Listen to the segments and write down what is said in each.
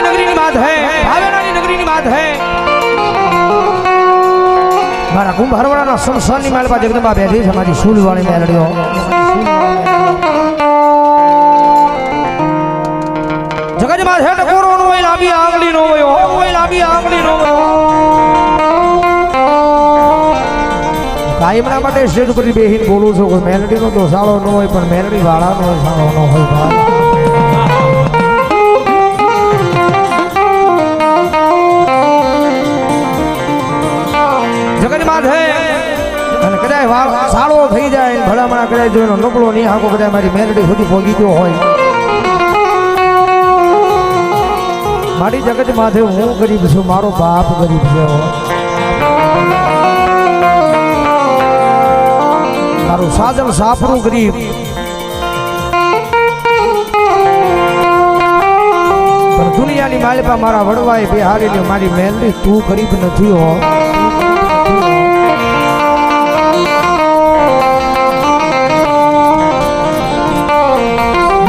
भावेणानी नगरी की बात है, भावेणानी नगरी की बात है। मारा कुंभारवाड़ा संस्थान ની માલપા જગદંબા બેઠી છે મારી સૂલવાળી મેલડીઓ। જગતમાં છે ટકોરો નો હોય લાંબી આંગળી નો હોય, હોય લાંબી આંગળી નો હોય। કાયમના માટે સ્ટેજ ઉપર બેહીને બોલું છું કોઈ મેલડી નો તો સાળો ન હોય પણ મેલડી વાળા નો સાળો ન હોય ભાઈ। જગતમાં છે અને કદાચ સાળો થઈ જાય ભલામણા કદાચ જો એનો નકલો નહીં હાકો કદાચ મારી મેલડી સુધી ભોગી ગયો હોય। મારી જગત માથે હું ગરીબ છું, મારો બાપ ગરીબ છે, મારું સાજન સાફરું ગરીબ। પણ દુનિયાની માલિપા મારા વડવાએ બિહારીને મારી મેલડી તું ગરીબ નથી હો।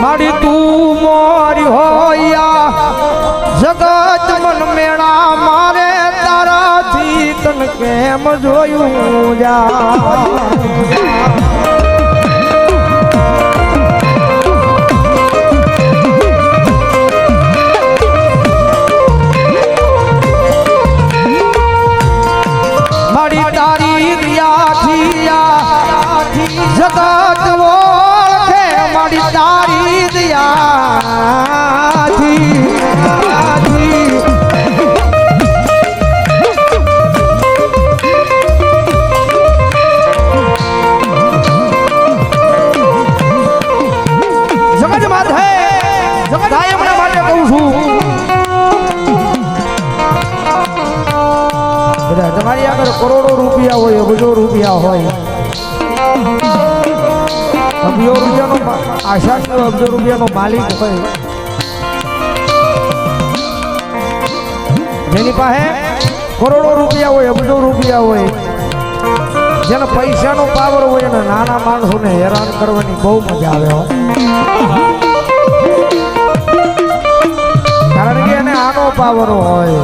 મારી તું મોરી હોયા જગત મન મેળા મારે તારાથી તન કેમ જોયું જા। મારી તારી દિયાથી જગત ઓળખે મારી તારી દિયાથી। જગત માથે જગત એમના માટે કહું છું બધા તમારી આગળ કરોડો રૂપિયા હોય, અબજો રૂપિયા હોય, અબજો રૂપિયાનો આશાનો અબજો રૂપિયાનો માલિક હોય, જેની પાસે કરોડો રૂપિયા હોય, અબજો રૂપિયા હોય, જેને પૈસાનો પાવર હોય અને નાના માણસોને હેરાન કરવાની બહુ મજા આવે હો। કારણ કે એને આનો પાવર હોય,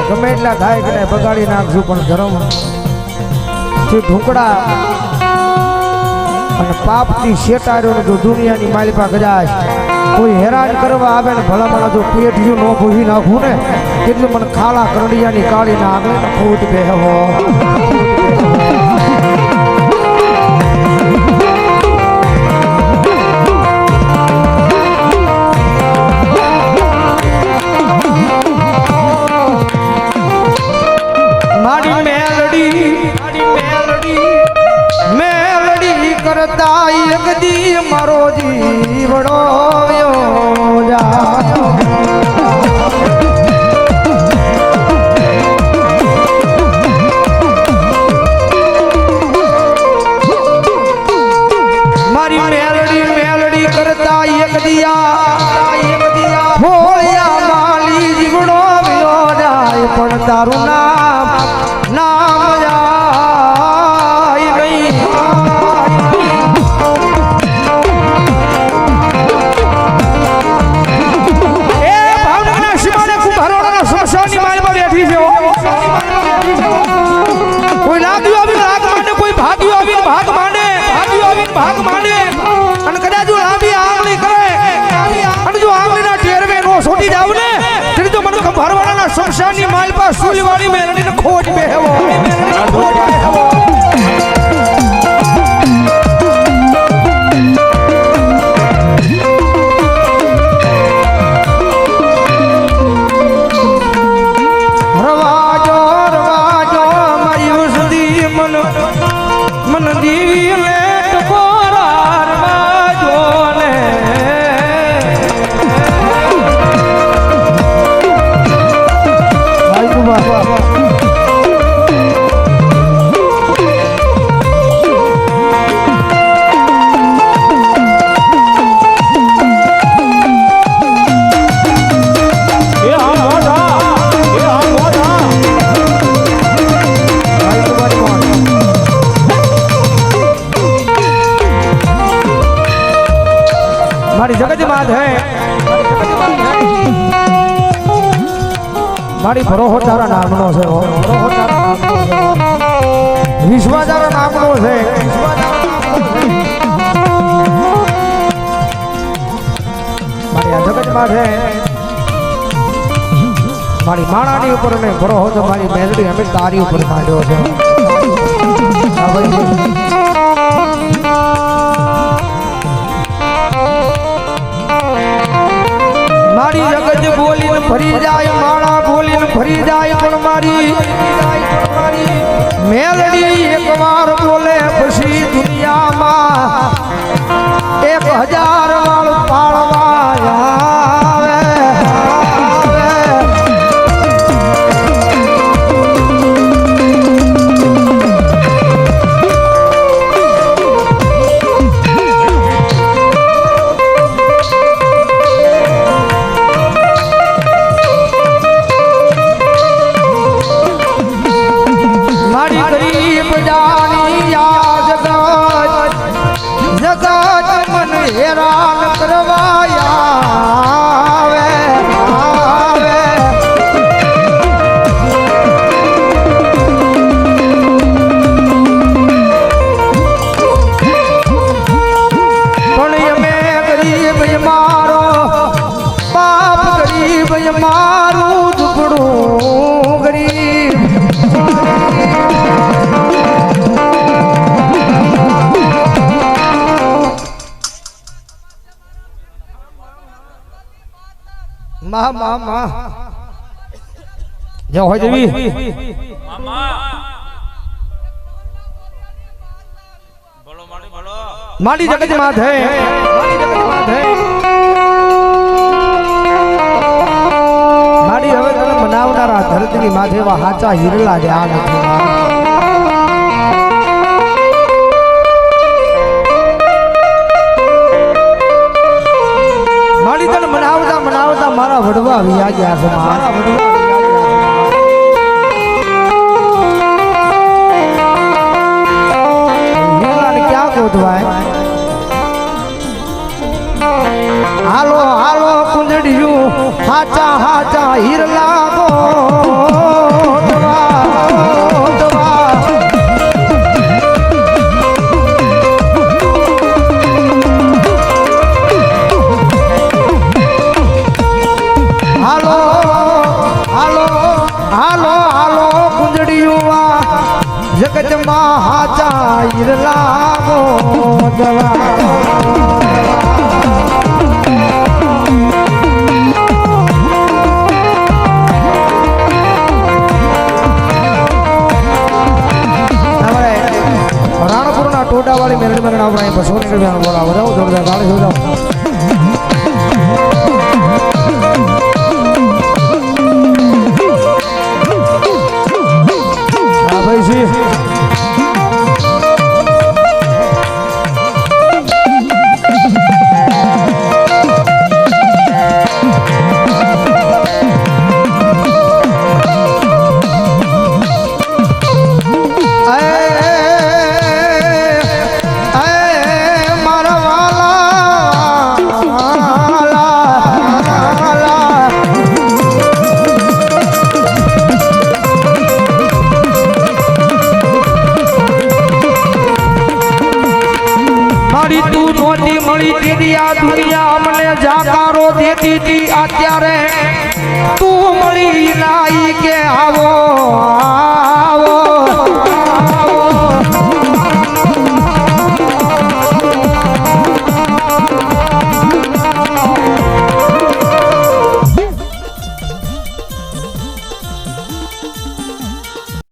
ગમે એટલા થાય કે બગાડી નાખશું પણ ધર્મ જે ઢુકડા અને પાપની શેટારીઓને જો દુનિયાની માલિપા કદાચ કોઈ હેરાન કરવા આવે ને ભલામણા જો પેઢીઓ ન ભૂસી નાખું ને કેટલું મને ખાલા કરડિયાની કાળી ના આગળ ફૂટ બેહવો। મારી મેલડી કરતા એક દી મારો જીવડો મારી મેલડી કરતા એક દિયા ભોળિયા માલી જીવડો જાય પણ તારું નામ જાય ગઈ। એ ભાવનગરના સીમાને કુંભારવાડાના સંસ્થાનની માલમાં બેઠી છે। કોઈ લાગ્યું આવીને લાગ માંડે, કોઈ ભાગ્યું આવીને ભાગ માંડે, ભાગ્યું આવીને ભાગ માંડે અને કદાચ જો લાંબી આંગળી કરે અને જો આંગળીના ટેરવે નો છોટી જાવ ને તેથી તો મને કુંભારવાડાના સંસ્થાનની માલપા સૂલવાળી મેલડીને ખોટ બેહવો। મારી જગત માત હે મારી ભરોહો તારા નામનો છે વિશ્વાજારા નામનો છે મારી આ જગત માત હે મારી માણાની ઉપર ને ભરોહો તો મારી મેલડી અમે તારી ઉપર માંડ્યો છે મારી જગત બોલીને ફરી જાય માણા બોલીને ફરી જાય પણ મારી મેલડી એકવાર બોલે પછી દુનિયામાં 1000 વાળ પાળવા આવે હેરાન કરવાયા પણ અમે ગરીબ મારો બાપ ગરીબ મારું દુખડું ગરીબ મા મા મા જો હોય દેવી મામા બોલો માડી બોલો માડી જગત માત હે માડી હવે તને મનાવનારા ધરતીની માથે એવા હાચા હીરલા જ આ નથી માડી તને મનાવતા મારા વડવા વિયા ગયા છે મારા વડવા ક્યાં ગોતવાય હાલો હાલો કુંજડિયું હાચા હાચા હીરલા જગત માં હાચા હીરલા રાણપુરના ટોડા વાળી મેરડી મેરડ આપણે બસો નીકળ્યા બોલાવો જાઓ જોરદાર ગાડી જોઈ જાઓ દુનિયા મને જાકારો દેતી હતી અત્યારે તું મળી ના